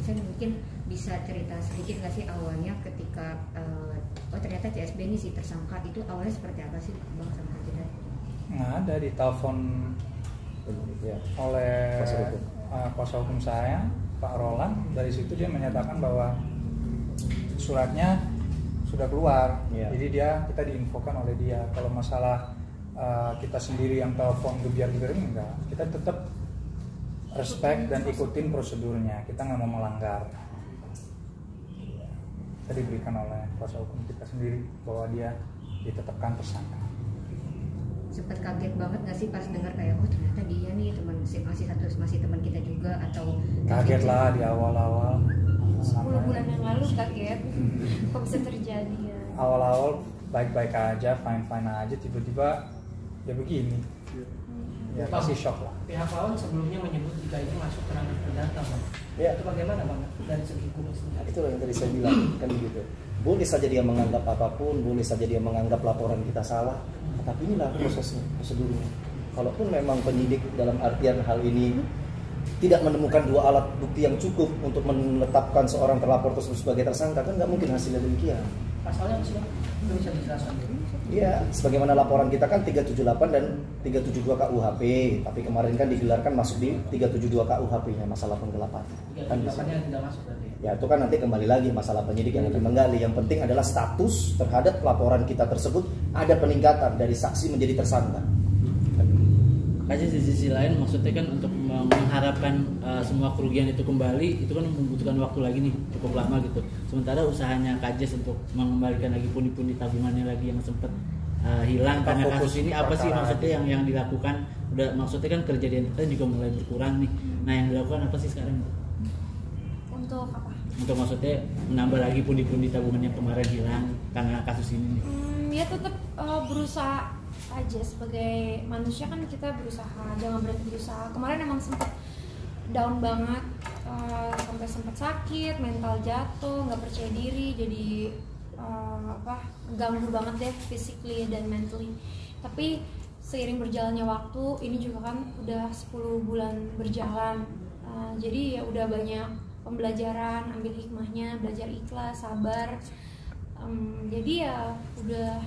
Vincent mungkin bisa cerita sedikit nggak sih awalnya ketika ternyata CSB ini si tersangka itu awalnya seperti apa sih Bang sama Hadirat? Nggak ada ditelepon oleh kuasa hukum saya, Pak Roland. Dari situ dia menyatakan bahwa suratnya sudah keluar, jadi kita diinfokan oleh dia. Kalau masalah kita sendiri yang telepon gebiar-gebiar enggak, kita tetap respect dan ikutin prosedurnya, kita nggak mau melanggar. Kita diberikan oleh kuasa hukum kita sendiri bahwa dia ditetapkan tersangka. Sempat kaget banget nggak sih pas dengar kayak ternyata dia nih masih teman kita juga, atau kaget lah di awal-awal. 10 bulan yang lalu kaget kok bisa terjadi ya. Awal-awal baik-baik aja, fine-fine aja, tiba-tiba ya begini. Ya pasti shock lah. Pihak lawan sebelumnya menyebut jika itu masuk ke ranah perdata, Bang. Ya. Itu bagaimana, Bang? Dari segi hukum sendiri. Itu yang tadi saya bilang kan begitu. Boleh saja dia menganggap apapun, boleh saja dia menganggap laporan kita salah, tapi inilah prosesnya, prosedurnya. Kalaupun memang penyidik dalam artian hal ini tidak menemukan 2 alat bukti yang cukup untuk menetapkan seorang terlapor tersebut sebagai tersangka, kan nggak mungkin hasilnya demikian. Pasalnya apa sih, Bang? Itu bisa dijelaskan. Iya, sebagaimana laporan kita kan 378 dan 372 KUHP, tapi kemarin kan digelarkan masuk di 372 KUHP-nya masalah penggelapan. 378-nya tidak masuk berarti. Ya itu kan nanti kembali lagi masalah penyidik yang akan menggali. Yang penting adalah status terhadap laporan kita tersebut ada peningkatan dari saksi menjadi tersangka. Kasih di sisi lain maksudnya kan untuk mengharapkan semua kerugian itu kembali, itu kan membutuhkan waktu lagi nih cukup lama gitu. Sementara usahanya Kajes untuk mengembalikan lagi pundi-pundi tabungannya lagi yang sempat hilang karena kasus ini, apa sih maksudnya yang dilakukan? Udah maksudnya kan kerja di entitas juga mulai berkurang nih. Nah yang dilakukan apa sih sekarang? Untuk apa? Untuk maksudnya menambah lagi pundi-pundi tabungan yang kemarin hilang karena kasus ini nih. Ya tetap berusaha aja, sebagai manusia kan kita berusaha, jangan berhenti berusaha. Kemarin emang sempat down banget, sampai sempat sakit, mental jatuh, nggak percaya diri, jadi ganggu banget deh physically dan mentally. Tapi seiring berjalannya waktu, ini juga kan udah 10 bulan berjalan, jadi ya udah banyak pembelajaran, ambil hikmahnya, belajar ikhlas, sabar. Jadi ya udah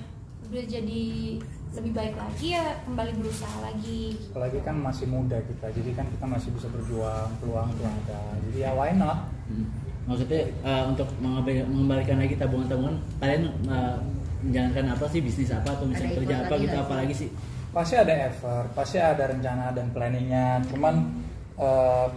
jadi lebih baik lagi, ya kembali berusaha lagi. Apalagi kan masih muda kita, jadi kan kita masih bisa berjuang, peluang itu ada. Jadi ya why not? Maksudnya untuk mengembalikan lagi tabungan-tabungan, kalian menjalankan apa sih, bisnis apa atau misalnya kerja apa gitu, apa lagi sih? Pasti ada effort, pasti ada rencana dan planningnya. Cuman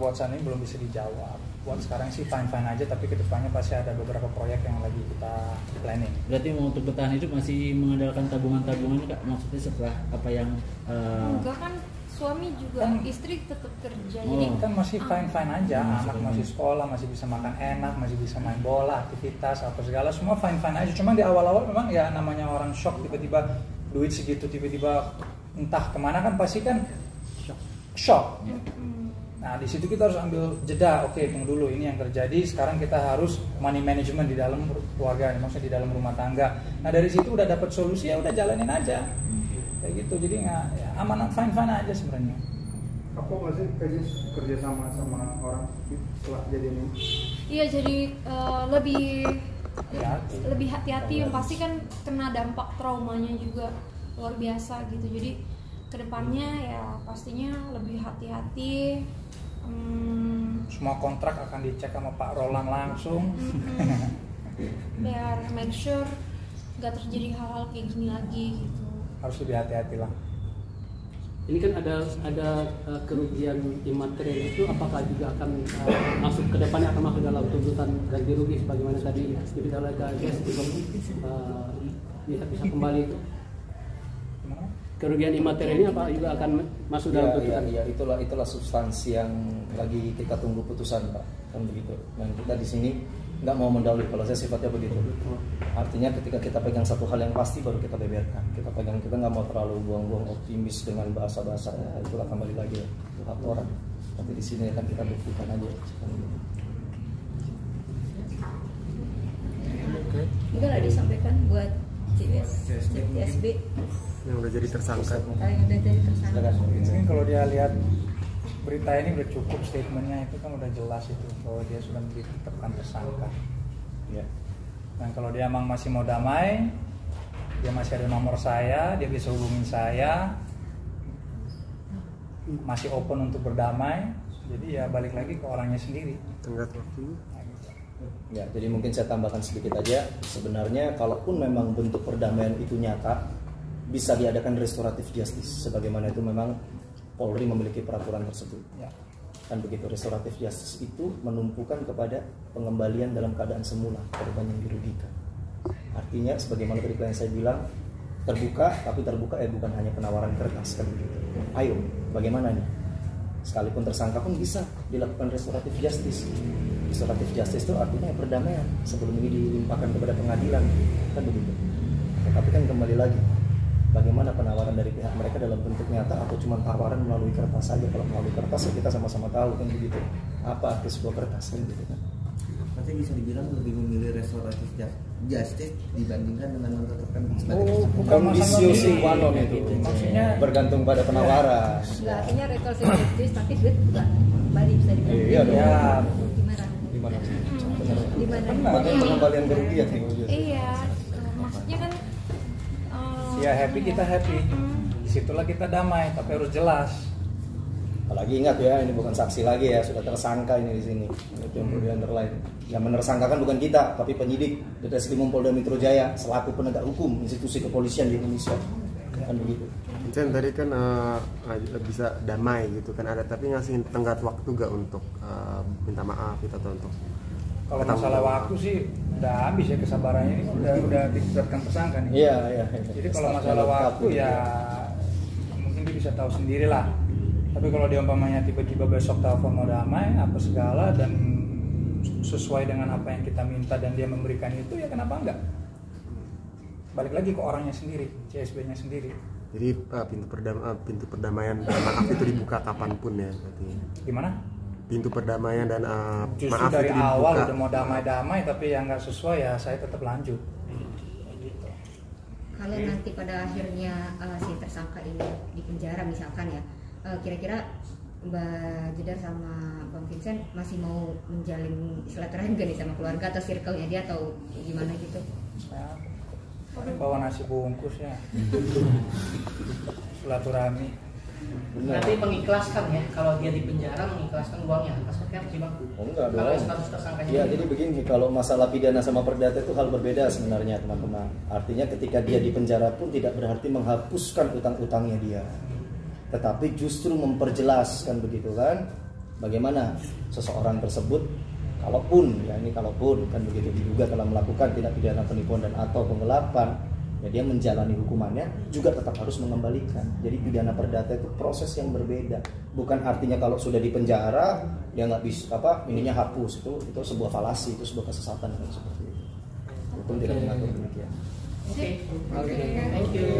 buat saat ini belum bisa dijawab. Buat sekarang sih fine-fine aja, tapi kedepannya pasti ada beberapa proyek yang lagi kita planning. Berarti mau untuk bertahan hidup masih mengandalkan tabungan-tabungan Kak? Maksudnya setelah apa yang enggak kan, suami juga kan, istri tetap kerja. Jadi kan masih fine-fine aja, anak masih sekolah, masih bisa makan enak, masih bisa main bola, aktivitas apa segala, semua fine-fine aja. Cuma di awal-awal memang ya namanya orang shock, tiba-tiba duit segitu tiba-tiba entah kemana, kan pasti kan shock. Nah di situ kita harus ambil jeda. Oke, tunggu dulu, ini yang terjadi. Sekarang kita harus money management di dalam keluarga, maksudnya di dalam rumah tangga. Nah dari situ udah dapat solusi, ya udah jalanin aja kayak gitu. Jadi nggak ya, aman, fine aja sebenarnya. Apa nggak sih kerja sama orang setelah kejadian ini? Iya, jadi lebih hati-hati. Yang pasti kan kena dampak traumanya juga luar biasa gitu. Jadi kedepannya ya pastinya lebih hati-hati. Semua kontrak akan dicek sama Pak Roland langsung. Biar make sure gak terjadi hal-hal kayak gini lagi gitu. Harus lebih hati-hati lah. Ini kan ada kerugian imaterial, itu apakah juga akan masuk ke depannya, akan masuk dalam tuntutan ganti rugi sebagaimana tadi dibilang oleh KGS bisa kembali itu? Kerugian imaterial ini apa juga akan masuk dalam tuntutan? Iya, itulah substansi yang lagi kita tunggu putusan, Pak, kan begitu. Dan kita di sini nggak mau mendahului, kalau saya sifatnya begitu. Artinya ketika kita pegang satu hal yang pasti baru kita beberkan. Kita nggak mau terlalu buang-buang optimis dengan bahasa-bahasa, ya, itulah kembali lagi ya, itu hak orang. Tapi di sini akan kita buktikan aja. Enggak lah disampaikan buat CSB yang udah jadi tersangka. Yang udah jadi tersangka. Mungkin kalau dia lihat berita ini udah cukup, statementnya itu kan udah jelas itu bahwa dia sudah ditetapkan tersangka. Ya. Dan kalau dia emang masih mau damai, dia masih ada nomor saya, dia bisa hubungin saya, masih open untuk berdamai. Jadi ya balik lagi ke orangnya sendiri. Tenggat waktu. Ya, jadi mungkin saya tambahkan sedikit aja. Sebenarnya kalaupun memang bentuk perdamaian itu nyata, bisa diadakan restoratif justice. Sebagaimana itu memang Polri memiliki peraturan tersebut. Ya. Kan begitu, restoratif justice itu menumpukan kepada pengembalian dalam keadaan semula korban yang dirugikan. Artinya sebagaimana tadi yang saya bilang, terbuka, tapi terbuka bukan hanya penawaran kertas kan begitu. Ayo, bagaimana nih? Sekalipun tersangka pun bisa dilakukan restoratif justice. Restoratif justice itu artinya perdamaian sebelum ini dilimpahkan kepada pengadilan, kan begitu. Tapi kan kembali lagi, bagaimana penawaran dari pihak mereka dalam bentuk nyata atau cuma tawaran melalui kertas saja? Kalau melalui kertas ya kita sama-sama tahu kan begitu. Apa arti sebuah kertas kan gitu kan? Berarti bisa dibilang lebih memilih restoratif justice dibandingkan dengan menetapkan sebagai Kondisio sine qua non itu. Maksudnya bergantung pada penawaran. Nggak, artinya restoratif justice tapi duit nggak kembali, bisa dikembali. Iya dong. ya Gimana? Di mana? Gimana? Makanya pengembalian kerugian nih. Iya, maksudnya kan ya happy, kita happy. Disitulah kita damai, tapi harus jelas. Apalagi ingat ya, ini bukan saksi lagi ya, sudah tersangka ini di sini. Itu yang perlu di-underline. Yang menersangkakan bukan kita, tapi penyidik Ditreskrimum Polda Metro Jaya selaku penegak hukum institusi kepolisian di Indonesia. Kan begitu. Vincent tadi kan bisa damai gitu kan, ada tapi ngasih tenggat waktu gak untuk minta maaf gitu atau untuk Kalau masalah waktu sih udah habis ya kesabarannya, ini udah ditetapkan tersangka nih. Iya. Jadi kalau masalah waktu ya mungkin dia bisa tahu sendiri lah. Tapi kalau dia umpamanya tiba-tiba besok telepon mau damai apa segala dan sesuai dengan apa yang kita minta dan dia memberikan itu, ya kenapa enggak? Balik lagi ke orangnya sendiri, CSB-nya sendiri. jadi pintu perdamaian dan maaf itu dibuka kapanpun ya berarti. Gimana? Pintu perdamaian dan Justru maaf dari itu dibuka. awal udah mau damai-damai tapi yang nggak sesuai ya saya tetap lanjut. Gitu. Kalau nanti pada akhirnya si tersangka ini di penjara misalkan ya, kira-kira Mbak Jedar sama Bang Vincent masih mau menjalin silaturahmi gak nih sama keluarga atau circle-nya dia atau gimana gitu? Saya bawa nasi bungkus ya. Silaturahmi. Berarti mengikhlaskan ya, kalau dia di penjara mengikhlaskan uangnya, seperti apa sih Bang? Oh, enggak dong. Kalau status tersangkanya. Ya, jadi begini, kalau masalah pidana sama perdata itu hal berbeda sebenarnya teman-teman. Artinya ketika dia di penjara pun tidak berarti menghapuskan utang-utangnya dia, tetapi justru memperjelas kan begitu kan, bagaimana seseorang tersebut kalaupun kan begitu diduga telah melakukan tindak pidana penipuan dan atau penggelapan, ya dia menjalani hukumannya juga tetap harus mengembalikan. Jadi pidana perdata itu proses yang berbeda. Bukan artinya kalau sudah di penjara dia nggak bisa ininya hapus, itu sebuah falasi, itu sebuah kesesatan kan seperti itu. Hukum tidak mengatur demikian. Oke. Thank you.